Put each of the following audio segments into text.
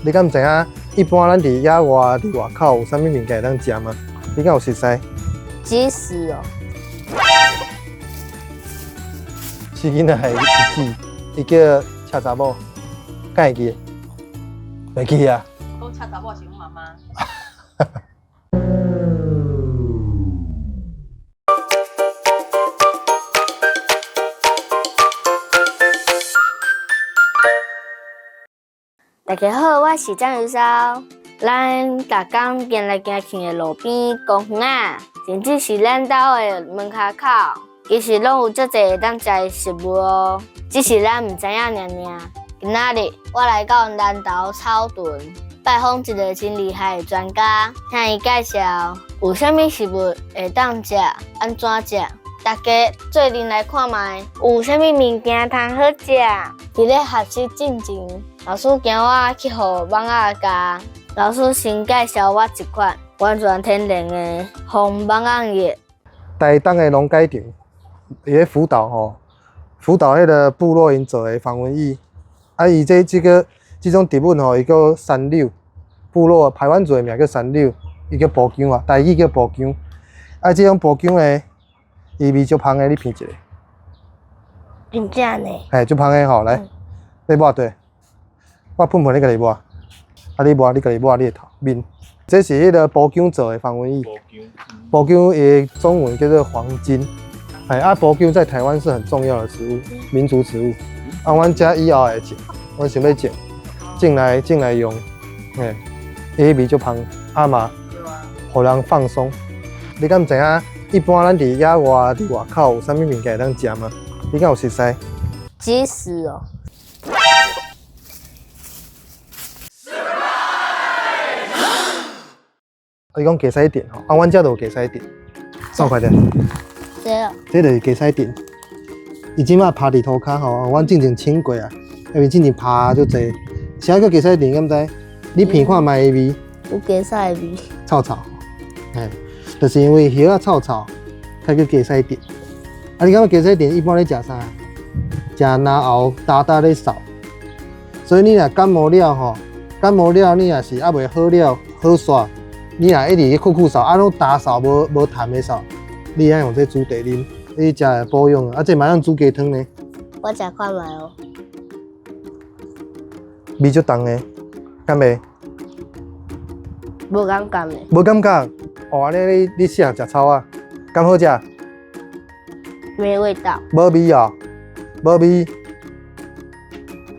你敢知影？一般咱伫野外、伫外口有啥物物件会当食吗？你敢有熟悉？鸡屎哦，是囡仔的记，伊叫恰查某，敢会记？袂记啊？讲恰查某是阮妈妈。大家好，我是张玉sau咱逐工行来行去的路边公园啊，甚至是咱家的门口口，其实拢有足侪会当食的食物哦，只是咱唔知影尔。今仔日我来到南投草屯，拜访一个真厉害的专家，向伊介绍有啥物食物会当食，安怎食。大家做阵来看卖，有啥物物件通好食？伫咧学习进前，老师惊我去互蠓仔咬，老师先介绍我一款完全天然的防蠓仔药。台东的农改场，伊咧辅导吼，辅导迄个部落因做的防蚊液。啊，伊这种植物吼，伊叫山柳，部落排湾族的名叫山柳，伊叫蒲姜啊，台语叫蒲姜。啊，这种蒲姜呢，伊味足香的，你闻一下。真正呢？嘿，足香的吼，来，你抹对，我喷你家己抹，啊，你抹你家己抹你的头面。这是迄个蒲姜做的防蚊液。蒲姜的中文叫做黄金。哎，啊，蒲姜在台湾是很重要的植物，民族植物。啊，阮家以后会种，阮想要种来用，嘿，伊味足香，啊嘛，互人放松。你敢知影？一般咱伫野外、伫外口有啥物物件会当食吗？你敢有熟悉？鸡屎哦。伊讲鸡屎店吼，啊，阮遮就有鸡屎店，送快点。对哦。这就是鸡屎店。伊即马趴伫涂骹吼，阮之前请过啊，因为之前趴足济。啥叫鸡屎店？敢知？你闻看卖味。有鸡屎的味。臭臭，嘿，就是因为叶啊臭臭，才叫鸡屎店。啊，你感觉鸡屎店一般咧食啥？食蓝喉、搭咧扫。所以你若感冒了吼，感冒了你若是还袂好了好煞，你若一直去酷扫，啊，拢打扫无痰的扫，你爱用这煮茶啉。你食会保养啊，这嘛用煮鸡汤呢。我食看卖哦。味足重的，敢袂？无感觉的。无感觉？哦，安尼你适合食草啊？敢好食？没味道。无味哦，无味，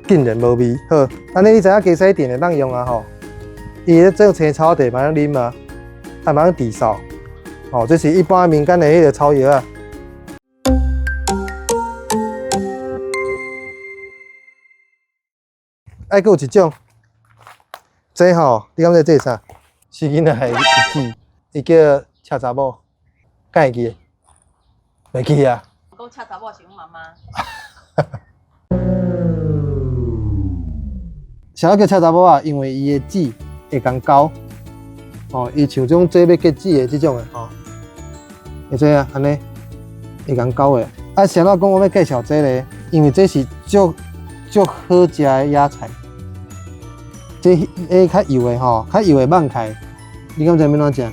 竟然无味。好，安尼你知影鸡屎店会当用啊吼？伊咧做青草茶嘛用啉啊，啊嘛用治扫。哦，这是一般民间的迄个草药啊。还佫有一种，这吼，你感觉这是啥？是囡仔的记，伊叫恰查某，敢会记？袂记啊？讲恰查某是阮妈妈。啥叫恰查某啊？因为伊的籽会共高，哦，伊像种做要结籽的这种的吼，会做啊，安尼会共高的。啊，啥仔讲我要介绍这个？因为这是足好食的野菜。这较油的吼，较油的慢开，你敢知要怎食？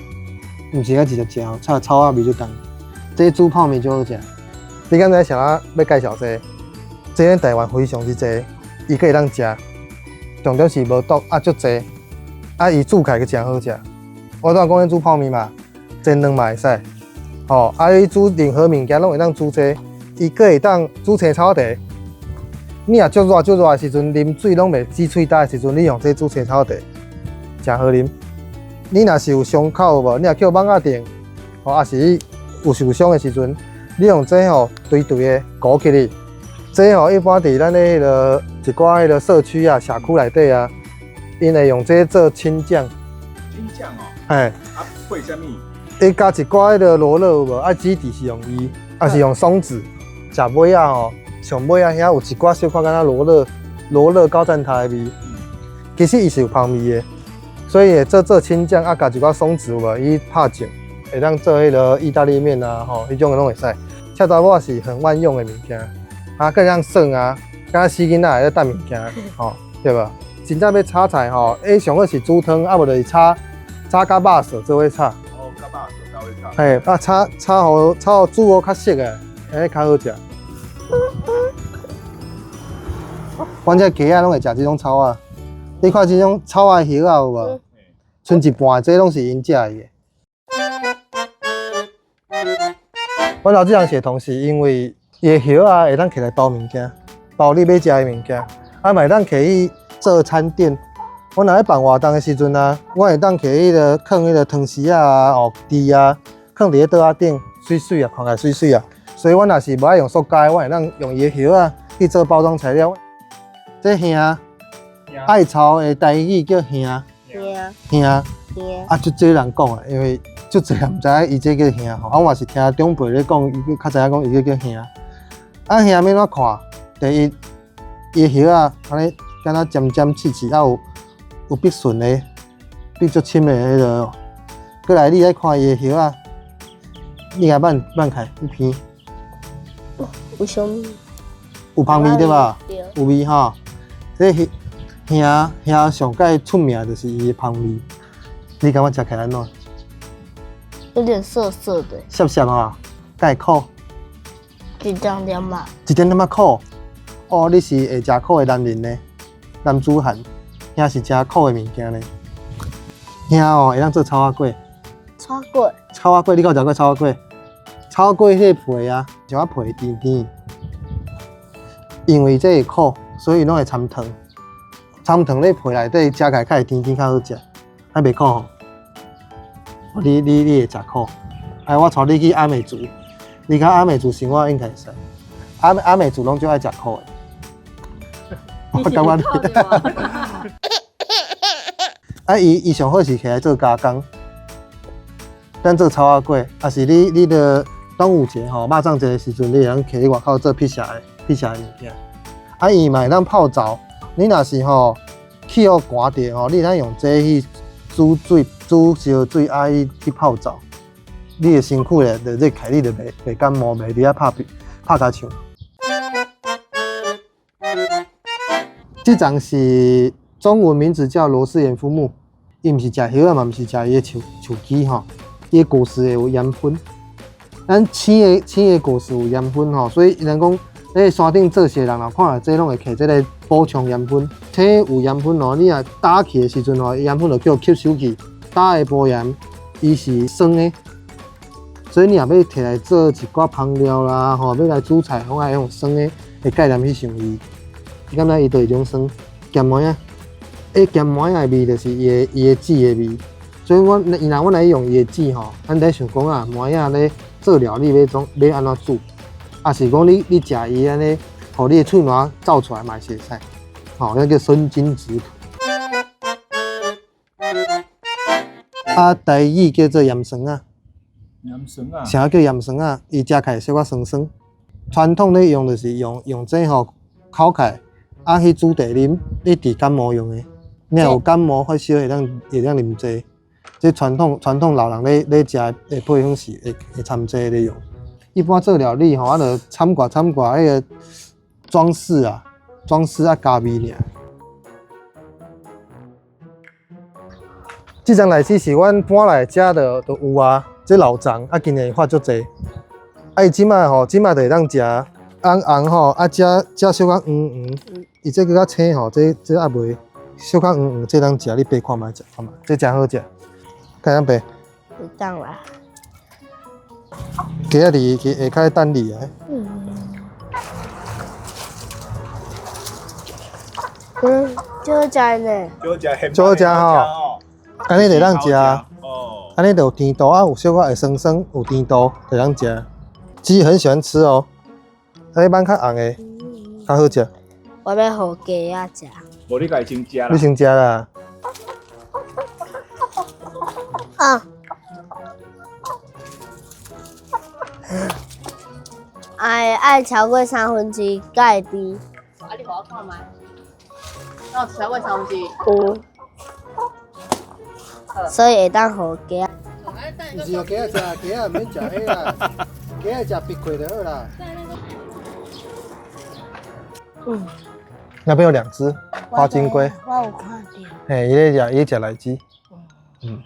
毋是较直接食吼，草啊味就重。这煮泡面就好食。你敢知啥仔要介绍这个？这咱台湾非常之济，伊可以当食，重点是无毒啊，足济。啊，伊煮起来个真好食。我拄仔讲咱煮泡面嘛，煎蛋嘛会使。吼，啊，你煮任何物件拢会当煮这，伊个会当煮青草茶。你若足热的时阵，啉水拢袂止喙焦的时阵，你用这煮青草茶，真好啉。你若是有伤口无，你若去蠓仔店，吼，也是有受伤的时阵，你用这吼堆的鼓起哩。这吼一般伫咱咧迄个一寡迄个社区啊、社区内底啊，因会用这做青酱。青酱哦。哎。啊，配啥物？伊加一寡迄个罗勒有无？啊，基底是用伊，啊是用松子。食尾啊吼。上尾啊，遐有一寡小可敢若罗勒高赞茶的味，其实伊是有香味的，所以会做青酱啊，加一寡松子有无？伊拍酱，会当做迄个意大利面啊，吼，迄种的拢会使。恰查某是很万用的物件，啊，更像耍啊，敢死囡仔会咧等物件，吼，对吧？真正要炒菜吼，上好是煮汤，啊无就是炒甲肉色做伙炒。哦，干嘛手才会唱？嘿，啊炒煮好较熟诶，安尼较好食。阮遮鸡仔拢会食即种草啊，你看即种草啊叶啊有无？剩一半这拢是因食的。阮老子人血统是因为伊的叶啊会当摕来包物件，包你要食的物件，啊嘛会当摕去做餐点。阮若咧办活动的时阵啊，我会当摕迄个放迄个汤匙啊、芋箸啊，放伫咧桌仔顶，水水啊，看起来水水啊。所以阮若是无爱用塑胶，我会当用伊的叶啊去做包装材料。这虾爱炒的台语叫虾。虾啊，就这人讲啊，因为就这人毋知影伊这叫虾吼，啊，我是听长辈咧讲，伊较知影讲伊叫虾。啊，虾要怎看？第一，伊叶啊，安尼敢若尖尖刺刺，啊有笔顺的，笔足深的迄个。过来，你来看伊叶啊，你甲慢开一片，有啥物？有香味对吧？对。有味吼。这虾上界出名就是伊的香味，你感觉食起来安怎？有点涩涩的，涩涩啊，会苦，一点点嘛。一点点仔苦。哦，你是会食苦的男人呢，男子汉，遐是食苦的物件呢。遐哦，会当做炒仔粿。炒粿。炒仔粿，你有食过炒仔粿？炒粿迄个皮啊，像我皮甜甜，因为这会苦，所以拢会掺糖。掺糖咧皮内底食起来较会甜甜，较好食，还袂苦吼。你会食苦？哎，我带你去阿美族，你看阿美族生活应该会使。阿美族拢最爱食苦的。我感觉你。啊，伊上好是起来做加工，咱做炒仔粿，啊是你的端午节吼，肉粽节的时阵，你会当去外口做披萨的物件。啊，伊嘛会当泡澡。你若是吼气候寒着吼，你当用这去煮烧水，啊去泡澡，你的身躯咧就热开，你就袂感冒，袂伫遐拍甲枪。这种是中文名字叫罗氏盐肤木，伊毋是食叶啊，嘛毋是食伊的树枝吼，伊的果实会有盐分。咱青的果实有盐分吼，所以人讲咧山顶做事的人若看到这拢会摕这个补充盐分。体有盐分吼，你若打起的时阵吼，盐分就叫吸收去。打的无盐，伊是酸的，所以你若要摕来做一寡香料啦，吼，要来煮菜，拢爱用酸的，会概念去想伊。你感觉伊就一种酸，咸糜啊，咸糜的味就是伊的籽的味。所以阮来用伊的籽吼，咱在想讲啊，糜仔咧做料理要安怎煮，啊是讲你食伊安尼，互你的喙毛走出来嘛是会使，吼，那叫生津止渴。啊，台语叫做盐酸啊。盐酸啊。啥叫盐酸啊？伊食起来小可酸酸。传统咧用就是用这吼烤起来，啊去煮茶啉，你治感冒用的。你若有感冒发烧会当啉这。这传统老人咧食的配方是会掺这咧用。一般做料理吼，啊就掺寡迄个装饰啊加味尔。这张内底是阮搬来遮就有啊，这老张啊，今年发足济。啊，伊即摆就会当食红吼，啊食小可黄，伊这个较青吼，这也袂小可黄，这当食，你白看觅食，看觅，这真好食。看样白。会当啦。鸡仔梨下骹等你啊。就好食呢。就好食吼。安尼就当食，哦。安尼就有甜度啊，有小可会酸酸，有甜度就当食。鸡很喜欢吃哦，迄版较红的，较好食。我要互鸡仔食。无你家先食啦。你先食啦。啊。爱超过1/3，才会甜。啊，你互我看觅。那超过1/3。有。所以会当互鸡仔。毋是互鸡仔食，鸡仔毋免食迄啦，鸡仔食必块就好啦。那边有2只。花金龟，我有看到。嘿，伊咧食来鸡。嗯。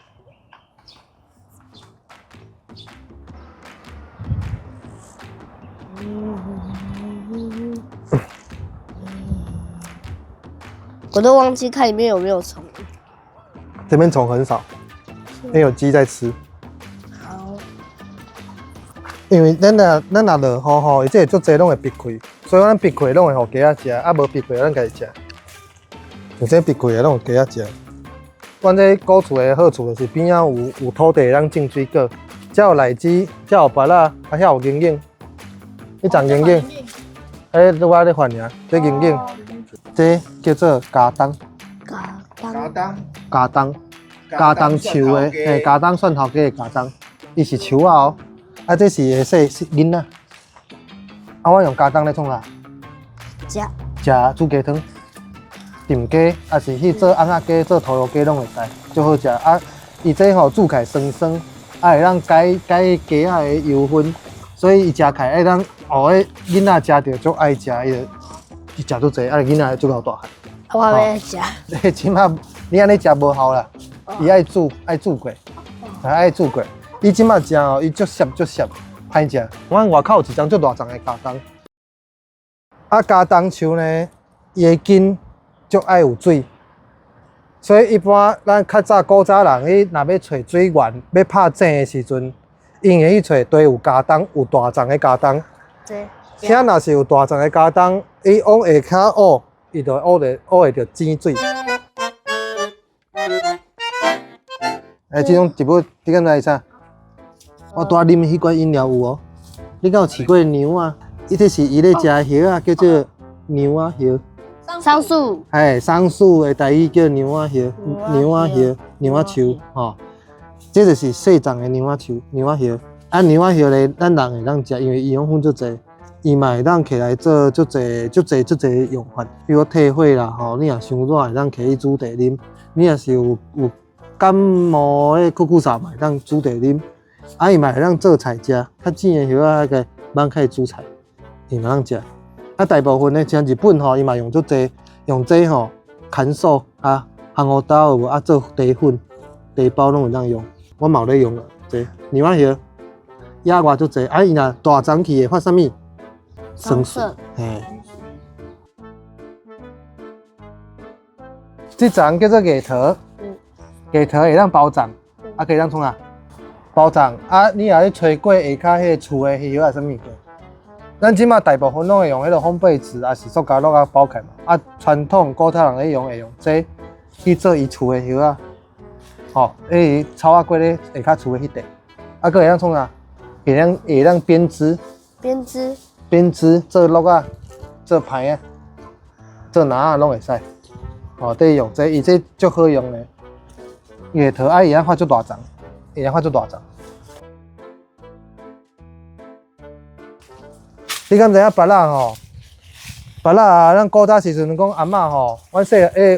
我都忘记看里面有没有虫。这边虫很少，因为有鸡在吃。好，因为咱若落雨吼，伊这足济拢会闭开，所以咱闭开拢会互鸡仔食，啊无闭开咱家己食。像这闭开的拢有鸡仔食。阮这古厝的好处就是边仔有土地让种水果，才有荔枝，才有芭乐，啊遐有银杏。你长银杏，我咧发尔，这银杏，这叫做加冬。加冬树的，嘿，加冬蒜头鸡的加冬，伊是树啊哦，啊这是会说囡仔，啊我用加冬咧创啥？食煮鸡汤，炖鸡，啊是去做红仔鸡、做头油鸡拢会使，最好食。啊，伊这吼煮起来酸酸，啊会让解鸡仔的油分，所以伊食起来会让后个囡仔食着足爱食，伊食足济，啊囡仔足够大汉。我要食。即马你安尼食无效啦，伊爱煮过，爱煮过。伊即马食哦，伊足涩，歹食。阮外口有一丛足大丛的加冬，啊加冬树呢，伊的根足爱有水，所以一般咱较早古早人，伊若要找水源，要拍井的时阵，因会去找地有加冬、有大丛的加冬。遐若是有大丛的加冬，伊往下骹挖，伊就挖会着井水。即种植物你敢知是啥？我带啉迄款饮料有哦。你敢有试过牛啊？伊这是伊咧食的叶啊，叫做牛啊叶。桑树。桑树的台语叫牛啊叶，牛啊叶，牛啊树吼。这就是细丛的牛啊树、牛啊叶。啊，牛啊叶咧，咱人会当食，因为营养分足济，伊嘛会当起来做足济用法，比如退火啦吼。你若伤热，会当起去煮茶啉。你若是有感冒的酷嗽嘛，会当煮茶啉。啊，伊嘛会当做菜食，较甜的叶啊，个放起煮菜，伊嘛当食。啊，大部分咧像日本吼，伊嘛用足济，用这吼砍素啊，红毛豆有无啊做茶粉、茶包拢会当用。我嘛有咧用啊，这牛仔叶野外足济，啊伊若大丛去会发啥物？酸涩。嘿。这丛叫做叶桃，叶桃会当包粽，啊可以当创啥？包粽啊，你若去吹过下骹迄个厝的叶啊，啥物个？咱即马大部分拢会用迄个烘焙纸，啊是塑胶袋啊包起嘛。啊，传统古早人会用这去做伊厝的叶啊，吼，草啊过咧下骹厝的迄块，啊，佫会当创啥？会当编织做鹿啊，做牌啊，做篮啊拢会使。哦，得用这，伊这足好用的。叶桃啊，伊通发足大丛，你敢知影芭乐吼？芭乐啊，咱古早时阵讲阿嬷吼，阮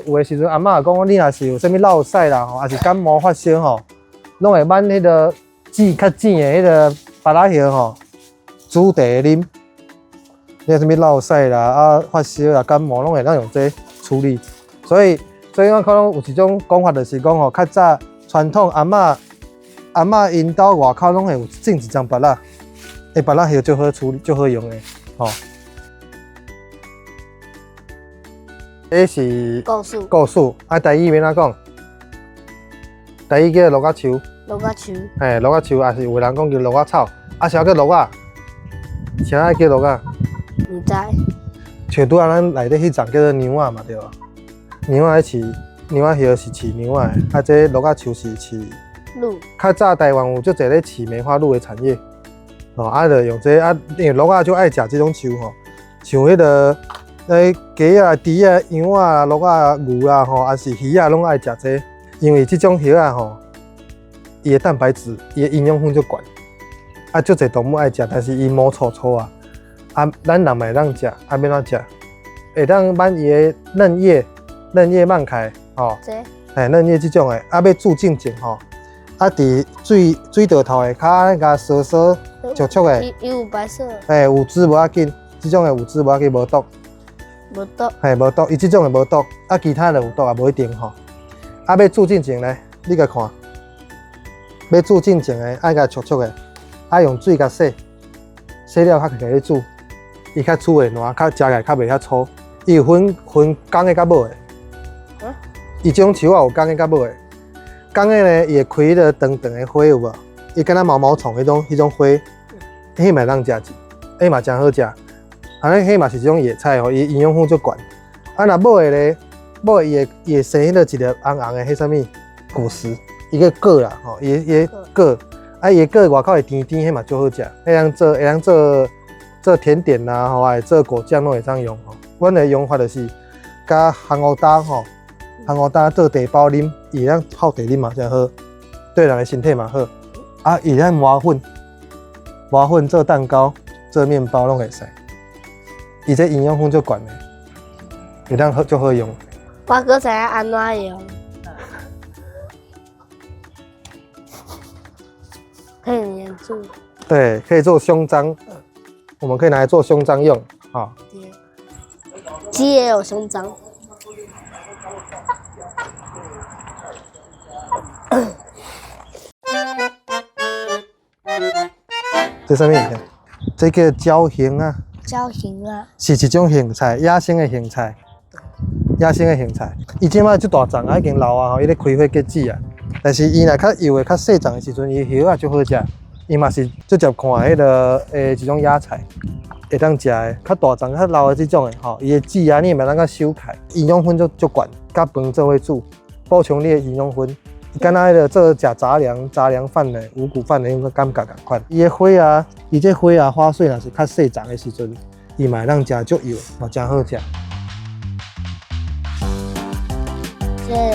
有的时阵阿嬷讲，你若是有啥物落屎啦吼，还是感冒发烧吼，拢会挽迄个较甜的迄个芭乐叶吼，煮茶啉。你有啥物落屎啦、啊发烧啦、感冒，拢会当用这处理。所以我可能有一种讲法，就是讲吼，较早传统阿嬷因兜外口拢会有种一丛芭乐，芭乐叶最好处理、最好用的，吼。这是果树，啊，台语免怎讲？台语叫鹿仔树。鹿仔树也是有人讲叫鹿仔草，啊，啥叫鹿仔？啥叫鹿仔？唔知。像拄仔咱内底迄丛叫做牛仔嘛，对吧？牛仔饲牛仔叶是饲牛仔的，啊，这鹿仔树是饲鹿。较早台湾有足侪咧饲梅花鹿的产业，哦，啊，就用这啊，因为鹿仔就爱食这种树吼，像迄个鸡啊、猪啊、羊啊、鹿啊、牛啊吼，还是鱼啊，拢爱食这，因为这种叶啊吼，伊的蛋白质、伊的营养分足悬，啊，足侪动物爱食，但是伊毛粗粗啊，啊，咱人嘛会当食，啊，要怎食？会当挽伊的嫩叶蔓开，吼，嫩叶这种的，啊，要煮静静吼，啊，伫水道头下骹甲烧灼灼的，伊有白色，有汁无要紧，这种的有汁无要紧，无毒。无毒。嘿，无毒，伊即种的无毒，啊，其他的有毒也无一定吼。啊，要煮进前呢，你甲看，要煮进前的爱甲灼灼的，爱用水甲洗，洗了较起来煮，伊较煮的烂，较食起来较袂遐粗。伊有分公的甲母的，伊种树啊有公的甲母的，公的呢伊会开了长长的花有无？伊敢若毛毛虫迄种花，迄嘛当食一，迄嘛真好食。安尼迄嘛是一种野菜吼，伊营养分足悬。啊，若母的咧，母的伊会生迄个一粒红红的迄啥物果实，伊个果啦吼，伊个果，啊伊个果外口会甜甜，迄嘛足好食。会当做甜点啦，吼，还做果酱拢会当用吼。阮的用法就是加红乌丹吼，红乌丹做茶包啉，伊当泡茶啉嘛真好，对人的身体嘛好。啊，伊当磨粉做蛋糕、做面包拢会使。伊这营养分足悬的，会当好足好用。我搁知影安怎用，可以黏住。对，可以做胸章，我们可以拿来做胸章用啊。鸡也有胸章。这上面看，这个椒杏啊，椒形啊，是一种杏菜，野生的杏菜，野生的杏菜。伊即摆即大丛啊，已经老啊，吼，伊咧开花结籽啊。但是伊若较幼的、较细丛的时阵，伊叶啊足好食。伊嘛是直接看迄个一种野菜，会当食的。较大丛、较老的即种的吼，伊的籽啊，你嘛当甲收开，营养分足悬，甲饭做伙煮，补充你的营养分。敢若迄个做食杂粮饭的、五谷饭的，迄个感觉共款。伊的花啊，伊这花啊、花穗若是较细丛的时阵，伊嘛会当食足油，嘛真好食。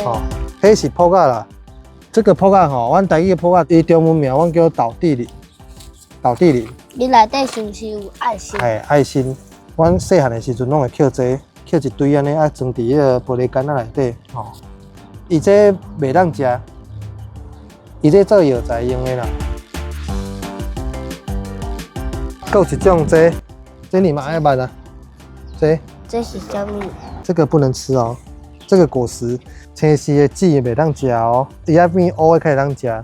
哦，迄是泡仔啦。这个泡仔吼，阮台语的泡仔，伊中文名阮叫豆地梨。豆地梨。伊内底是毋是有爱心？嘿，爱心。阮细汉的时阵，拢会捡这，捡一堆安尼，啊装伫迄个玻璃罐仔内底，吼。伊这袂当食，伊这做药材用的啦。还有一种这你们爱捌啊？这是啥物？这个不能吃哦，这个果实青丝的籽袂当食哦，伊啊变乌的才会当食。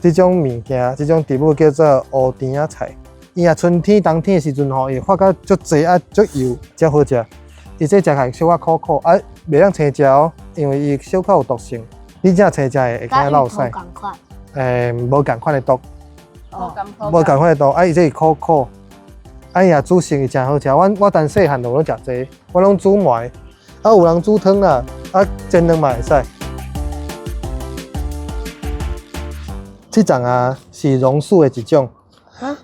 这种物件，这种植物叫做乌甜仔菜。伊啊春天、冬天的时阵吼，伊发到足济啊，足油，才好食。伊这食起来小可苦苦，啊，袂当青食哦，因为伊小可有毒性。你正青食会惊落屎。无共款的毒。无共款的毒，啊，伊这是苦苦。啊，伊也煮熟伊真好食。我当细汉就拢食这个，我拢煮糜，啊，有人煮汤啦，啊，煎蛋嘛会使。这种啊是榕树的一种，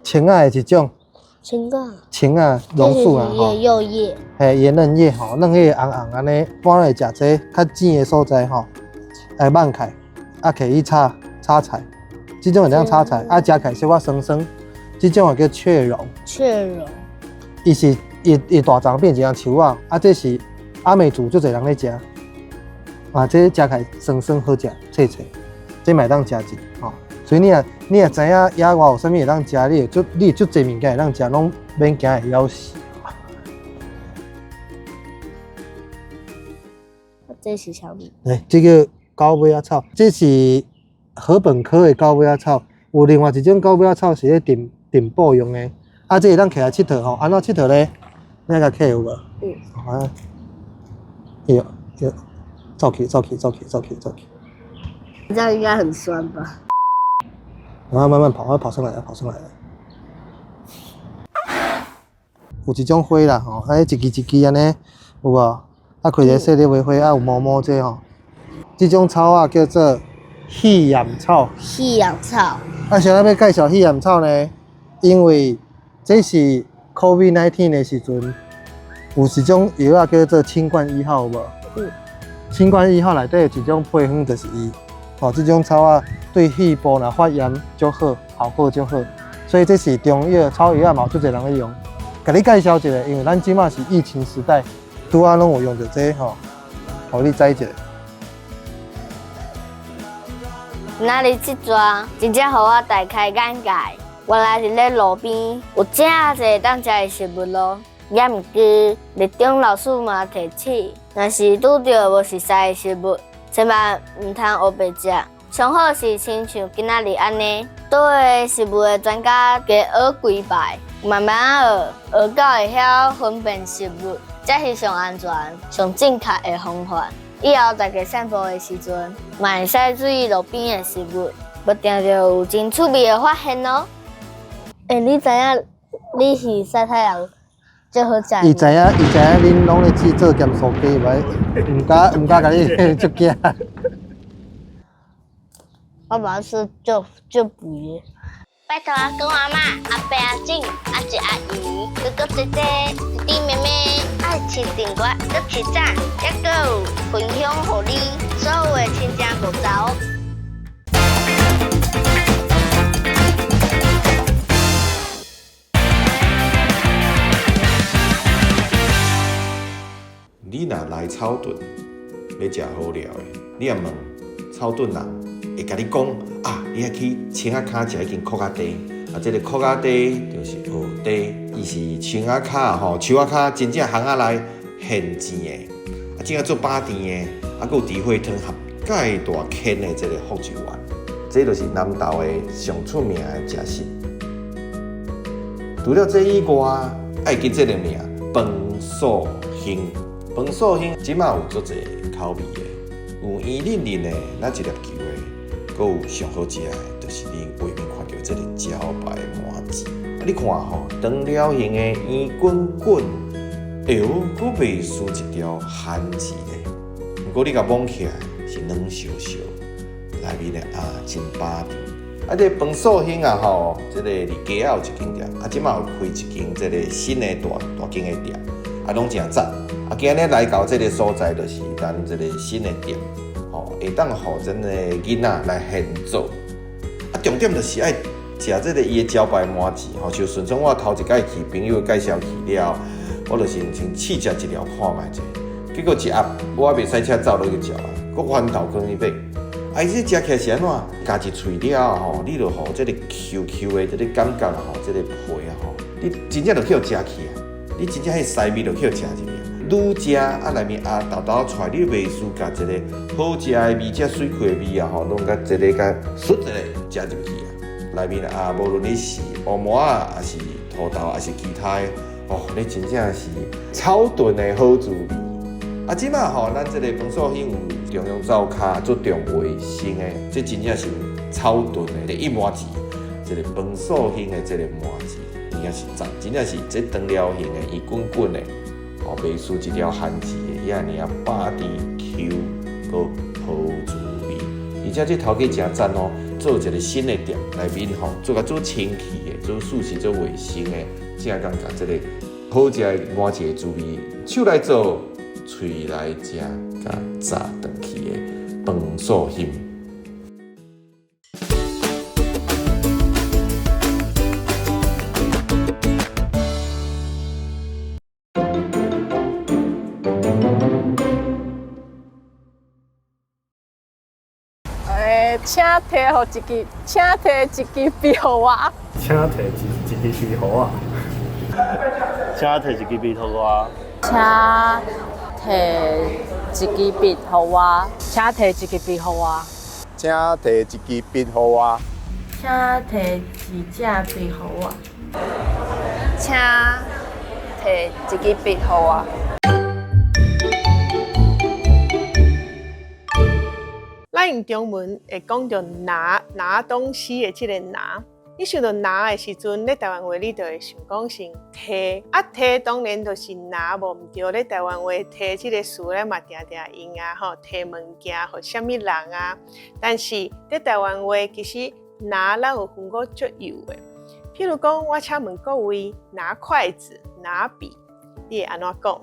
青仔的一种。青啊，榕树啊，吼。幼叶。嘿，叶嫩叶吼，嫩叶红红安尼，搬来食这较甜的所在吼，来挽开，啊，可以炒菜，这种会当炒菜，啊，食起来小可酸酸，这种也叫雀榕。伊是伊大丛变一样树啊，啊，这是阿美族足侪人咧食，啊，这食起来酸酸好食，脆脆，这嘛会当食一吼。所以你也知影野外有啥物会当食，你会足侪物件会当食，拢免惊会枵死。这是啥物？这个高尾仔草，这是禾本科的高尾仔草。有另外一种高尾仔草是咧顶补用的，啊，这会当起来佚佗吼。安怎佚佗咧？你甲起有无？啊，有，走起。这样应该很酸吧？然后慢慢跑，跑上来了。有一种花啦吼，一支安尼，有无？啊，开一个细粒的花，啊有毛这吼。这种草啊叫做细盐草。啊，啥要介绍细盐草呢？因为这是 COVID-19 的时阵，有一种药啊叫做清冠1号，有无？清冠1号内底有一种配方就是伊。哦，这种草啊，对肺部若发炎足好，效果足好，所以这是中药草药啊，嘛有足侪人咧用。甲你介绍一下，因为咱即马是疫情时代，拄啊拢有用到这吼，互你知一下。哪里这桩真正互我大开眼界，原来是咧路边有正侪当食的食物咯。也毋记日中老师嘛提醒，若是拄到无熟悉的食物，千万毋通黑白食。上好是亲像今仔日安尼，对食物的专家加学几摆，慢慢学到会晓分辨食物，才是上安全、上正确的方法。以后大家散步的时阵，嘛会使注意路边的食物，不定就有真趣味的发现哦。你知影你是晒太阳最好食？伊知影恁拢咧去做咸酥鸡，毋敢甲你足惊。我爸是就不耶。拜托阿公阿妈、阿伯阿婶、阿姐阿姨、哥哥姐姐、弟弟妹妹，爱吃订阅、搁起赞，还搁有分享给你所有的亲戚朋友。你若来草屯要食好料的，你若问草屯人。会甲你讲啊，你爱去青仔脚食迄间酷仔地，啊，这个酷仔地就是蚵地，伊是青仔脚吼，树仔脚真正巷仔内现钱的，啊，正做巴甜的，啊，佮有猪血汤合介大坑的这个福州丸，这就是南投的上出名的食食。除了这以外，爱记这个名饭素兴，饭素兴即马有足侪口味的，有圆润润的，那一粒球的。阁有上好食的，就是你外面看到这个茭白麻糍。啊，你看吼，长条形的圆滚滚，哎呦，阁袂输一条番薯咧。不过你甲摸起来是软烧烧，内面的真巴甜。啊，这饭素兴啊吼，这个伫街仔有一间店，啊，即马有开一间这个新的大间的店，啊，拢真赞。啊，今日来到这个所在，就是咱这个新的店。会当互咱的囡仔来现做，啊，重点就是爱食这个伊的茭白麻糍吼，就顺从我头一摆去朋友介绍去了，我就是先试食一条看卖者，结果一盒我还袂使车走落去食啊，佫翻头去去买，啊，伊这食起来是安怎？加一喙了吼，你就互这个 QQ 的这个感觉吼，这个皮啊吼，你真正就去互食起啊，你真正迄西味就去互食一个。愈食啊，内面豆豆出来，你袂输甲一个好食的味、遮水气的味啊，吼，拢甲一个甲唰一个食入去啊。内面无论你是乌麻啊，还是土豆，还是其他的，哦，你真正是草屯的好滋味。啊，即马吼，咱这个饭素兴有中央灶骹注重卫生的，这真正是草屯的第一麻糍，这个饭素兴的这个麻糍，真正是赞，真正是这长条形的、圆滚滚的。哦，袂输一条番薯的，遐尔巴甜 Q， 佮好滋味。而且这头家真赞哦，做一个新的店，内面吼做清气的，做舒适、做卫生的，正感觉这个好食的麻糍的滋味，手来做，嘴来食，甲炸转去的饭素兴。请提一支笔互我。请提一支笔互我。请提一支笔互我。请提一支笔互我。请提一支笔互我。请提一支笔互我。请提一支笔互我。请提一支笔互我。咱用中文会讲到拿东西的这个拿，你想到拿的时阵，咧台湾话你就会想讲是摕，啊摕当然就是拿无毋对，咧台湾话摕这个词咧嘛定定用啊吼，摕物件互什么人啊？但是咧台湾话其实拿咱有分过足有的，譬如讲我请问各位，拿筷子、拿笔，你会安怎讲？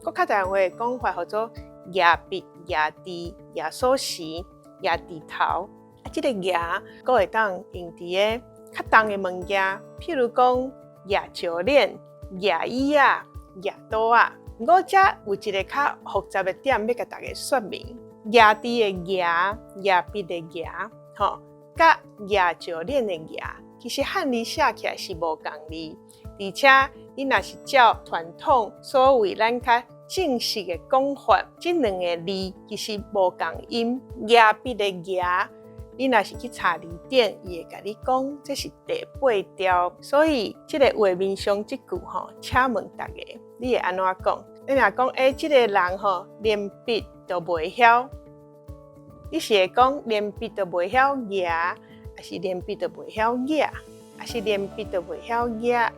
搁较台湾话讲法叫做牙笔、牙滴、牙锁匙、牙滴头，这个牙佫会当用伫个较重的物件，譬如讲牙鹪链、牙椅啊、牙刀啊。不过遮有一个较复杂的点要甲大家说明：牙滴的牙、牙笔的牙，甲牙鹪链的牙，其实汉字写起来是无共字，而且你若是照传统所谓咱较正式的讲法，这两个字其实无共音，牙笔的牙。你若是去查字典，伊会甲你讲，这是第8调。所以，这个画面上这句吼，请问大家，你会安怎讲？你若讲，这个人吼，连笔都袂晓，你是会讲连笔都袂晓牙，还是连笔都袂晓牙，还是连笔都袂晓牙？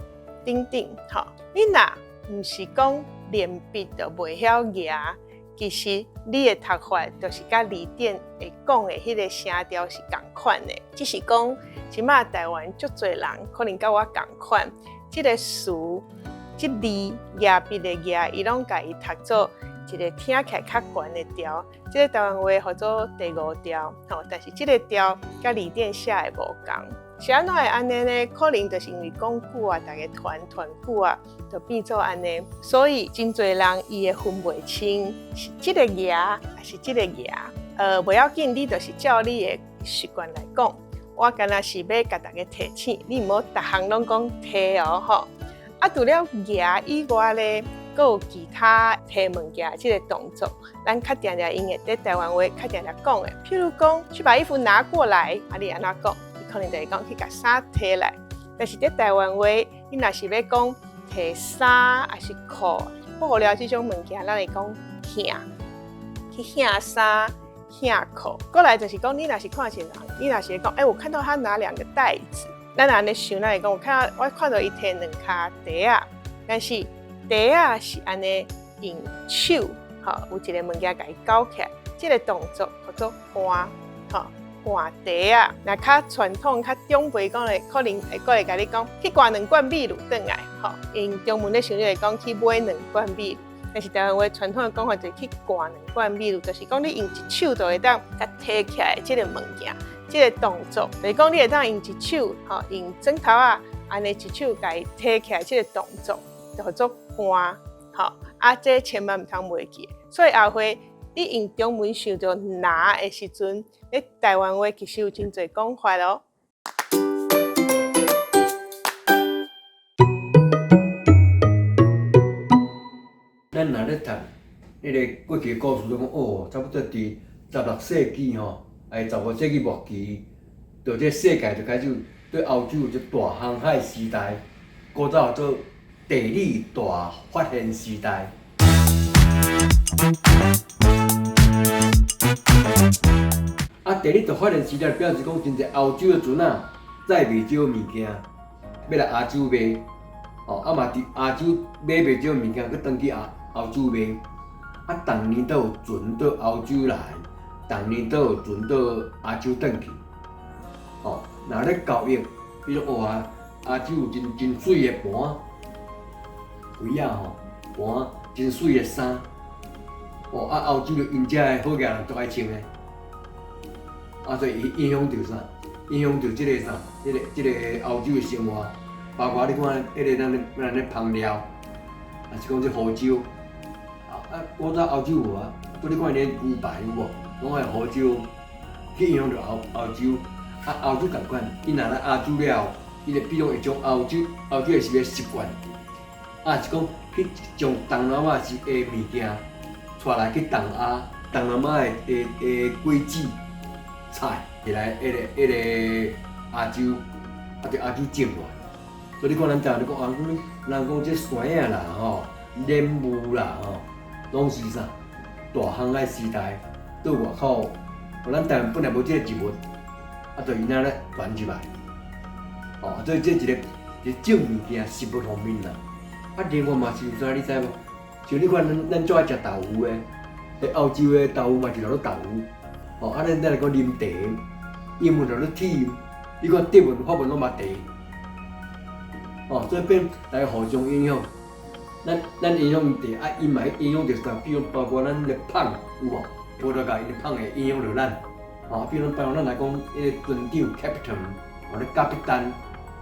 等等，吼，你若唔是讲连笔都袂晓牙。其实你的读法就是甲字典会讲的迄个声调是同款的，只是讲即马台湾足侪人可能甲我同款，即个词、即字牙笔的牙，伊拢甲伊读做一个听起来较悬的调，即个台湾话叫做第5调，但是即个调甲字典写的无共。是安怎会安尼呢？可能就是因为讲久啊，大家团久啊，就变做安尼。所以真侪人伊会分袂清是即个牙还是即个牙。不要紧，你就是照你的习惯来讲。我干那是要甲大家提醒，你唔好逐项拢讲提哦吼。啊，除了牙以外咧，阁有其他提物件即个动作，咱较常常用的在台湾话较常常讲的，譬如讲去把衣服拿过来，啊你安怎讲？可能就是讲去甲衫摕来，但是在台湾话，你若是要讲摕衫还是裤、布料这种物件，咱会讲捡，去捡衫、捡裤。过来就是讲，你若是看一个人，你若是讲，我看到他拿2个袋子，咱安尼想，咱会讲，我看到伊摕2卡袋啊，但是袋啊是安尼用手，有一个物件甲伊勾起来，这个动作叫做搬，换茶啊，那较传统、较长辈讲的，可能会过来甲你讲，去挂2罐米露转来，用中文咧想就会讲去买2罐米露。但是台湾话传统的讲法就是去挂2罐米露，就是讲你用一手就会当甲摕起来这个物件，这个动作，就是讲你会当用一手，用枕头啊，安尼一手甲伊摕起来这个动作，就叫做搬，这千万唔通袂记。所以后回你用中文想到拿的时阵，你台湾话其实有真侪讲法咯。咱若咧读迄个过去的故事，就讲差不多伫16世纪15世纪末期，就这世界就开始对欧洲有一大航海时代，古早做地理大发现时代。地理大发现时代表示讲，真侪欧洲的船啊，载袂少物件，要来亚洲卖，嘛伫亚洲买袂少物件，佮转去欧洲卖。逐年都有船到欧洲来，逐年都有船到亚洲转去。若咧交易，比如亚洲有真水的盘，柜啊盘真水的衫，欧洲的因遮的好个人都爱穿的。所以影响到啥？影响到即个啥？即个欧洲的生活，包括你看，迄个咱咧烹料，也是讲即胡椒，古早欧洲有你看咧牛排有无？拢爱胡椒去影响到欧洲，欧洲共款，伊若来亚洲了后，伊就比如会将欧洲的习惯，是讲去将东南亚的物件带来去东南亚的果子。菜会来迄个亚洲，对亚洲种落。所以你看咱台湾，你讲人讲这山啊啦莲雾啦拢是啥？大航海时代到外口，咱台湾本来无这个植物，就因仔咧传入来。所以这一个种物件食物方面啦。另外嘛是有啥你知无？像你看咱最爱食豆腐的，欧洲的豆腐嘛是叫做豆腐。咱来讲啉茶，英文叫做 tea， 你看德文、法文拢嘛茶。所以变大家互相影响。咱影响茶，伊嘛影响着啥？比如包括咱咧芳有无？葡萄牙因咧芳会影响着咱。比如包括咱来讲，迄个船长 captain， 或者甲必丹，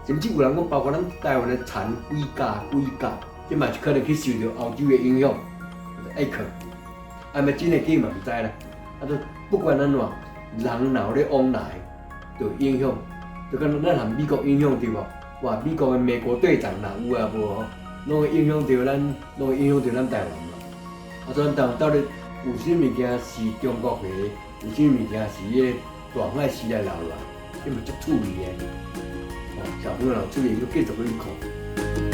甚至有人讲包括咱台湾的田龟甲，即嘛是可能去受着欧洲的影响，爱克。咪真诶假嘛毋知啦。不管安怎，人若咧往来，就影响，就讲咱含美国影响着无？哇，美国的美国队长若有啊无吼，拢会影响着咱，拢会影响着咱台湾嘛。所以咱台湾到底有啥物件是中国的，有啥物件是迄个大海时代留落来，迄嘛足趣味的。哦，小朋友有趣味，佮继续去看。